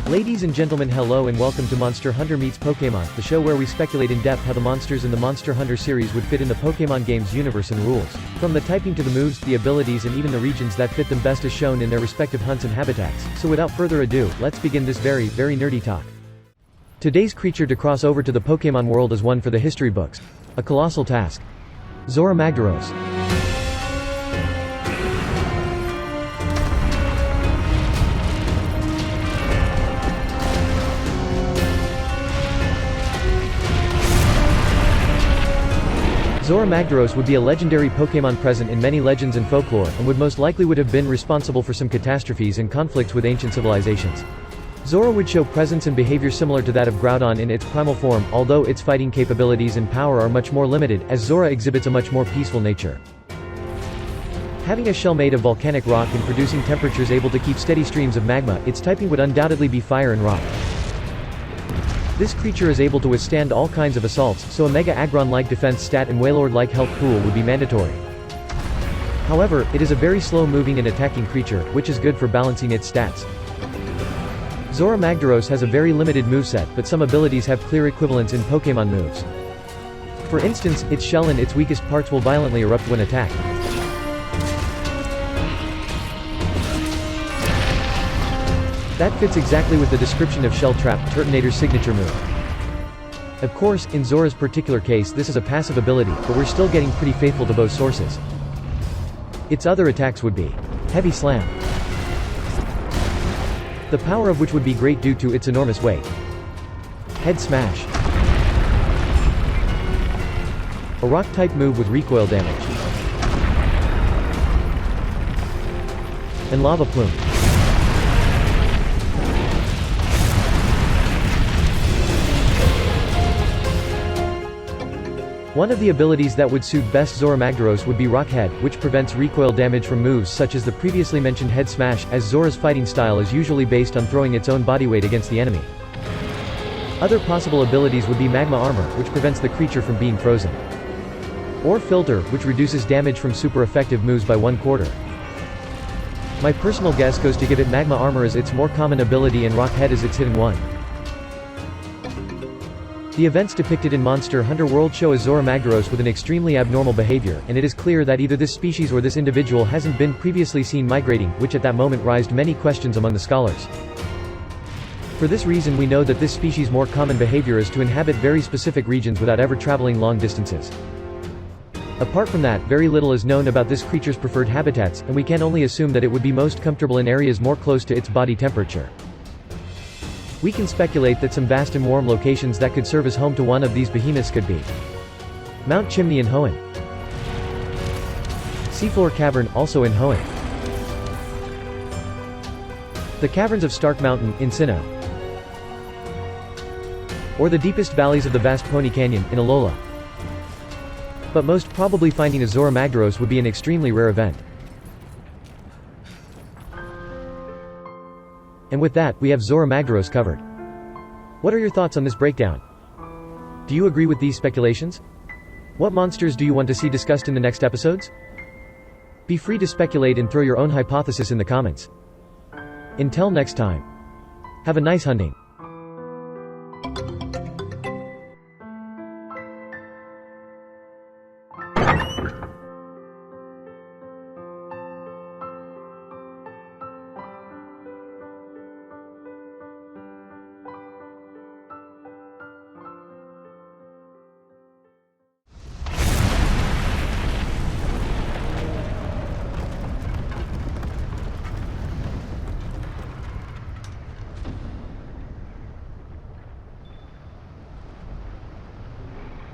Ladies and gentlemen, hello and welcome to Monster Hunter Meets Pokémon, the show where we speculate in depth how the monsters in the Monster Hunter series would fit in the Pokémon game's universe and rules. From the typing to the moves, the abilities and even the regions that fit them best as shown in their respective hunts and habitats. So without further ado, let's begin this very nerdy talk. Today's creature to cross over to the Pokémon world is one for the history books. A colossal task. ZORAH MAGDAROS. ZORAH MAGDAROS would be a legendary Pokémon present in many legends and folklore, and would most likely have been responsible for some catastrophes and conflicts with ancient civilizations. ZORAH would show presence and behavior similar to that of Groudon in its primal form, although its fighting capabilities and power are much more limited, as ZORAH exhibits a much more peaceful nature. Having a shell made of volcanic rock and producing temperatures able to keep steady streams of magma, its typing would undoubtedly be fire and rock. This creature is able to withstand all kinds of assaults, so a Mega Aggron-like defense stat and Wailord-like health pool would be mandatory. However, it is a very slow-moving and attacking creature, which is good for balancing its stats. ZORAH MAGDAROS has a very limited moveset, but some abilities have clear equivalents in Pokémon moves. For instance, its shell and its weakest parts will violently erupt when attacked. That fits exactly with the description of Shell Trap, Turtonator's signature move. Of course, in ZORAH's particular case this is a passive ability, but we're still getting pretty faithful to both sources. Its other attacks would be Heavy Slam, the power of which would be great due to its enormous weight, Head Smash, a rock-type move with recoil damage, and Lava Plume. One of the abilities that would suit best ZORAH MAGDAROS would be Rock Head, which prevents recoil damage from moves such as the previously mentioned Head Smash, as ZORAH's fighting style is usually based on throwing its own body weight against the enemy. Other possible abilities would be Magma Armor, which prevents the creature from being frozen, or Filter, which reduces damage from super effective moves by 1/4. My personal guess goes to give it Magma Armor as its more common ability and Rock Head as its hidden one. The events depicted in Monster Hunter World show a ZORAH MAGDAROS with an extremely abnormal behavior, and it is clear that either this species or this individual hasn't been previously seen migrating, which at that moment raised many questions among the scholars. For this reason we know that this species' more common behavior is to inhabit very specific regions without ever traveling long distances. Apart from that, very little is known about this creature's preferred habitats, and we can only assume that it would be most comfortable in areas more close to its body temperature. We can speculate that some vast and warm locations that could serve as home to one of these behemoths could be Mount Chimney in Hoenn, Seafloor Cavern, also in Hoenn, the caverns of Stark Mountain, in Sinnoh, or the deepest valleys of the vast Pony Canyon, in Alola. But most probably finding a ZORAH MAGDAROS would be an extremely rare event. And with that, we have ZORAH MAGDAROS covered. What are your thoughts on this breakdown? Do you agree with these speculations? What monsters do you want to see discussed in the next episodes? Be free to speculate and throw your own hypothesis in the comments. Until next time. Have a nice hunting.